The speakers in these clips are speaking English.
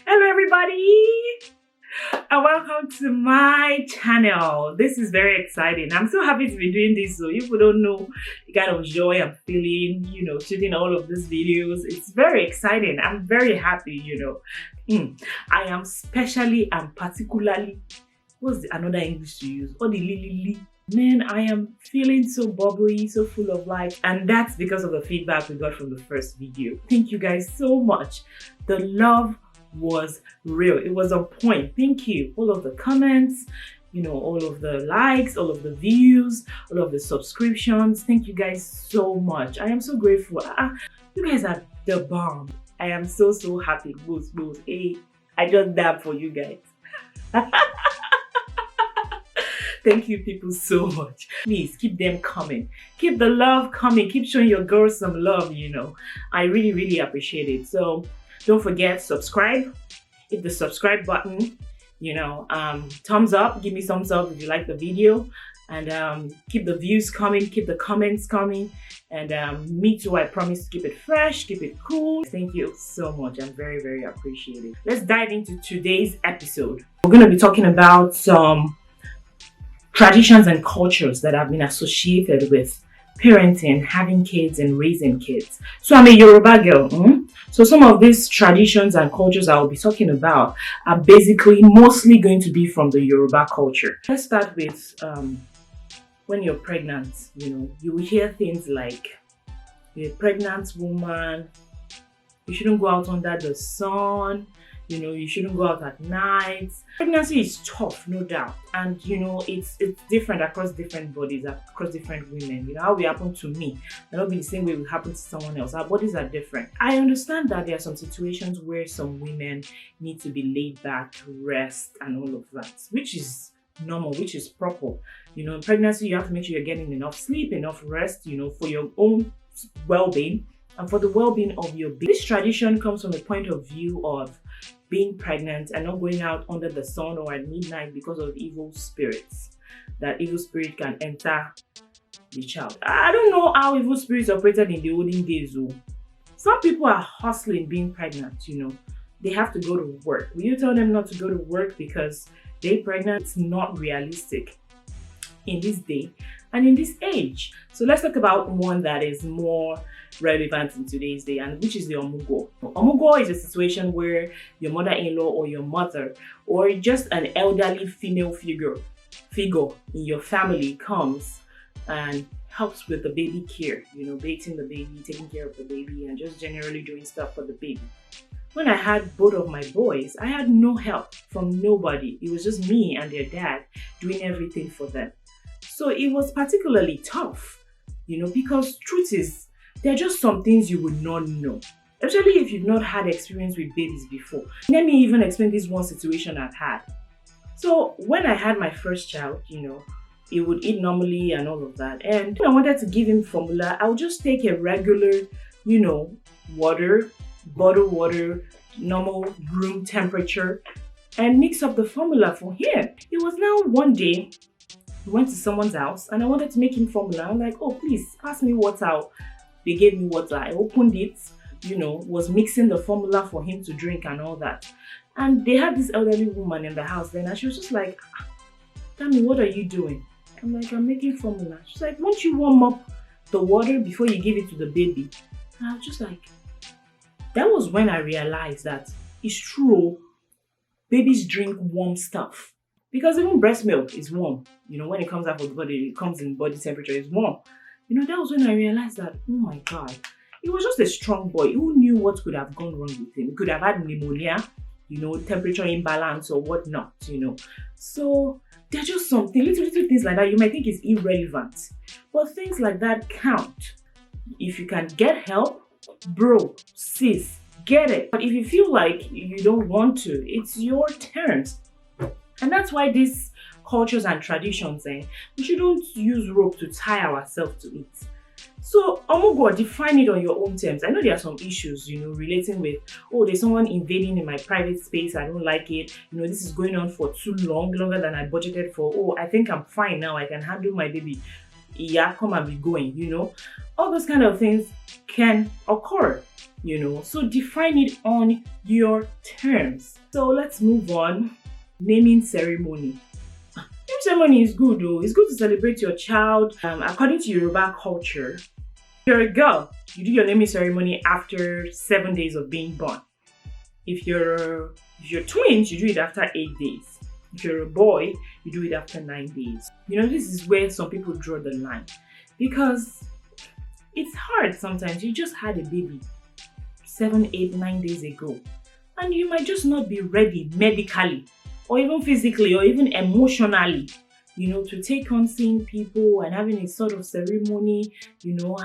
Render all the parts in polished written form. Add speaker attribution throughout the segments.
Speaker 1: Hello everybody and welcome to my channel. This is very exciting. I'm so happy to be doing this. So if you don't know the kind of joy I'm feeling, shooting all of these videos, it's very exciting. I'm very happy, I am specially and particularly, what's another English to use? Or the lily. Man, I am feeling so bubbly, so full of life, and that's because of the feedback we got from the first video. Thank you guys so much. The love was real. It was on point. Thank you. All of the comments, all of the likes, all of the views, all of the subscriptions. Thank you guys so much. I am so grateful. You guys are the bomb. I am so happy. Boost. Hey, I just dab for you guys. Thank you people so much. Please keep them coming. Keep the love coming. Keep showing your girls some love, I really appreciate it. So don't forget, subscribe. Hit the subscribe button. Thumbs up. Give me thumbs up if you like the video. And keep the views coming. Keep the comments coming. And me too, I promise to keep it fresh, keep it cool. Thank you so much. I'm very appreciative. Let's dive into today's episode. We're going to be talking about some traditions and cultures that have been associated with parenting, having kids, and raising kids. So I'm a Yoruba girl. So some of these traditions and cultures I will be talking about are basically mostly going to be from the Yoruba culture. Let's start with when you're pregnant. You will hear things like, you're a pregnant woman, you shouldn't go out under the sun, you shouldn't go out at night. Pregnancy is tough, no doubt. And, it's different across different bodies, across different women. How it happened to me, it will be the same way it will happen to someone else. Our bodies are different. I understand that there are some situations where some women need to be laid back, rest, and all of that, which is normal, which is proper. In pregnancy, you have to make sure you're getting enough sleep, enough rest, for your own well-being and for the well-being of your baby. This tradition comes from a point of view of being pregnant and not going out under the sun or at midnight because of evil spirits. That evil spirit can enter the child. I don't know how evil spirits operated in the olden days though. Some people are hustling being pregnant, They have to go to work. Will you tell them not to go to work because they're pregnant? It's not realistic in this day and in this age. So let's talk about one that is more relevant in today's day, and which is the Omugwo. Omugwo is a situation where your mother-in-law or your mother or just an elderly female figure in your family comes and helps with the baby care, bathing the baby, taking care of the baby, and just generally doing stuff for the baby. When I had both of my boys, I had no help from nobody. It was just me and their dad doing everything for them. So it was particularly tough, because truth is, there are just some things you would not know, especially if you've not had experience with babies before. Let me even explain this one situation I've had. So when I had my first child, he would eat normally and all of that. And I wanted to give him formula. I would just take a regular, water, bottled water, normal room temperature, and mix up the formula for him. It was now one day, we went to someone's house and I wanted to make him formula. I'm like, oh, please pass me water. They gave me water. I opened it, was mixing the formula for him to drink and all that. And they had this elderly woman in the house then, and she was just like, Tammy, what are you doing? I'm like, I'm making formula. She's like, won't you warm up the water before you give it to the baby? And I was just like, that was when I realized that it's true. Babies drink warm stuff. Because even breast milk is warm. When it comes out of the body, it comes in body temperature, it's warm. That was when I realized that, oh my God, he was just a strong boy. Who knew what could have gone wrong with him? He could have had pneumonia, temperature imbalance or whatnot, So there are just something, little things like that you might think is irrelevant. But things like that count. If you can get help, bro, sis, get it. But if you feel like you don't want to, it's your terms. And that's why these cultures and traditions, we shouldn't use rope to tie ourselves to it. So, Omugwo, define it on your own terms. I know there are some issues, relating with, oh, there's someone invading in my private space, I don't like it. This is going on for too long, longer than I budgeted for. Oh, I think I'm fine now, I can handle my baby. Yeah, come and be going, All those kind of things can occur, So define it on your terms. So let's move on. Naming ceremony. Naming ceremony is good though. It's good to celebrate your child. According to Yoruba culture, if you're a girl, you do your naming ceremony after 7 days of being born. If you're twins, you do it after 8 days. If you're a boy, you do it after 9 days. This is where some people draw the line, because it's hard sometimes. You just had a baby 7, 8, 9 days ago, and you might just not be ready medically, or even physically, or even emotionally, to take on seeing people and having a sort of ceremony,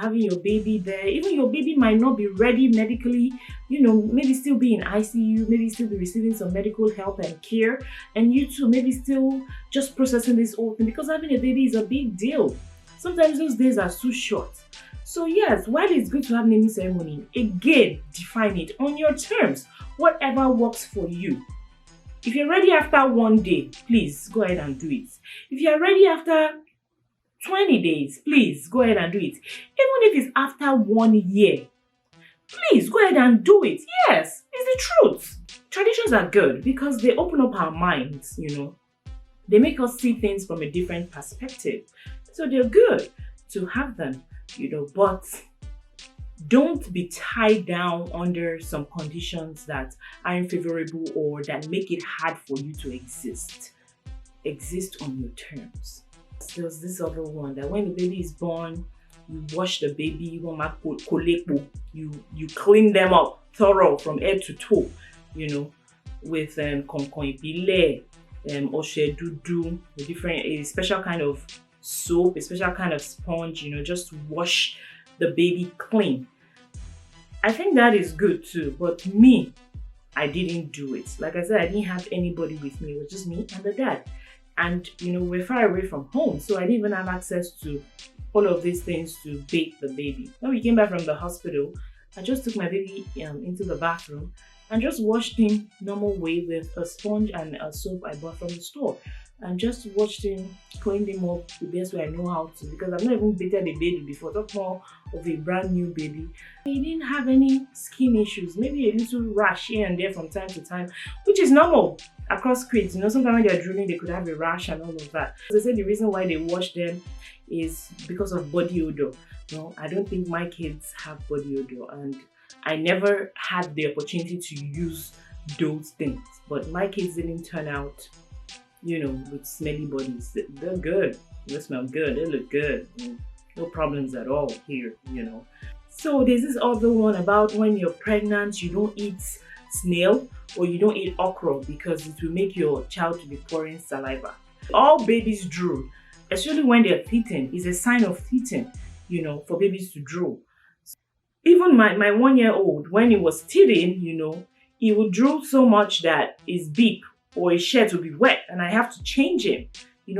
Speaker 1: having your baby there. Even your baby might not be ready medically, maybe still be in ICU, maybe still be receiving some medical help and care, and you too maybe still just processing this whole thing, because having a baby is a big deal. Sometimes those days are too short. So yes, while it's good to have naming ceremony, again, define it on your terms, whatever works for you. If you're ready after 1 day, please go ahead and do it. If you're ready after 20 days, please go ahead and do it. Even if it's after 1 year, please go ahead and do it. Yes, it's the truth. Traditions are good because they open up our minds, They make us see things from a different perspective. So they're good to have them, but don't be tied down under some conditions that are unfavorable or that make it hard for you to exist. Exist on your terms. There's this other one that when the baby is born, you wash the baby, you clean them up thorough from head to toe, with konkon ibile, oshe dudu, a special kind of soap, a special kind of sponge, just wash the baby clean. I think that is good too, but me, I didn't do it. Like I said, I didn't have anybody with me. It was just me and the dad. And, we're far away from home, so I didn't even have access to all of these things to bathe the baby. When we came back from the hospital, I just took my baby into the bathroom and just washed him normal way with a sponge and a soap I bought from the store. And just watched him, cleaned him up the best way I know how to, because I've not even bathed a baby before. Talk more of a brand new baby. He didn't have any skin issues, maybe a little rash here and there from time to time, which is normal across kids. Sometimes when they're drooling, they could have a rash and all of that. They say the reason why they wash them is because of body odor. No, I don't think my kids have body odor, and I never had the opportunity to use those things. But my kids didn't turn out with smelly bodies. They're good. They smell good. They look good. No problems at all here, So there's this other one about when you're pregnant, you don't eat snail or you don't eat okra because it will make your child to be pouring saliva. All babies drool, especially when they're teething. It's a sign of teething, for babies to drool. Even my 1-year-old, when he was teething, he would drool so much that his beak or his shirt will be wet and I have to change him.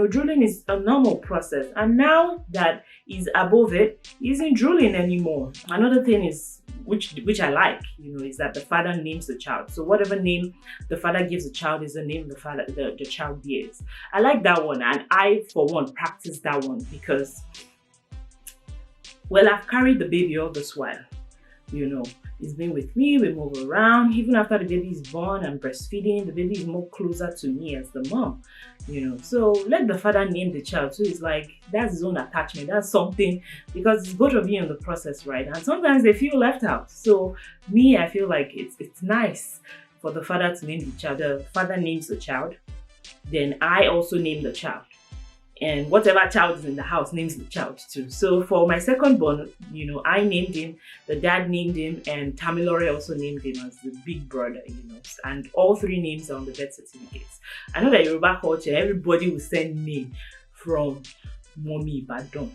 Speaker 1: Drooling is a normal process, and now that he's above it, he isn't drooling anymore. Another thing is, which I like, is that the father names the child. So whatever name the father gives the child is the name the child bears. I like that one, and I, for one, practice that one because, I've carried the baby all this while. He's been with me, we move around. Even after the baby is born and breastfeeding, the baby is more closer to me as the mom, So let the father name the child. So it's like, that's his own attachment. That's something, because it's both of you in the process, right? And sometimes they feel left out. So me, I feel like it's nice for the father to name the child. The father names the child. Then I also name the child. And whatever child is in the house names the child too. So for my second born, I named him, the dad named him, and Tamilore also named him as the big brother, And all 3 names are on the birth certificates. I know that Yoruba culture, everybody will send name from Mommy Badon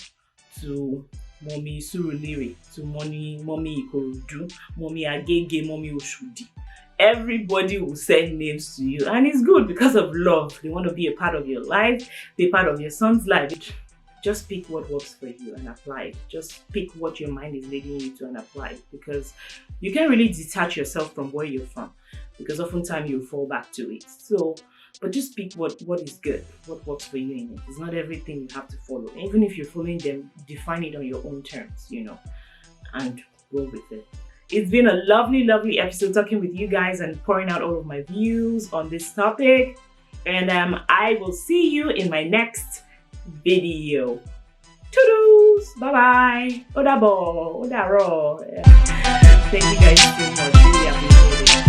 Speaker 1: to Mommy Surulere to Mommy Ikorodu, Mommy Agege, Mommy Oshudi. Everybody will send names to you, and it's good because of love. They want to be a part of your life, be part of your son's life. Just pick what works for you and apply it. Just pick what your mind is leading you to and apply it, because you can't really detach yourself from where you're from, because oftentimes you fall back to it. So But just pick what is good, what works for you in it. It's not everything you have to follow. Even if you're following them, define it on your own terms, and go with it. It's been a lovely, lovely episode talking with you guys and pouring out all of my views on this topic. And I will see you in my next video. Toodles! Bye-bye! Odabo! Odaro! Thank you guys so much. Really appreciate it.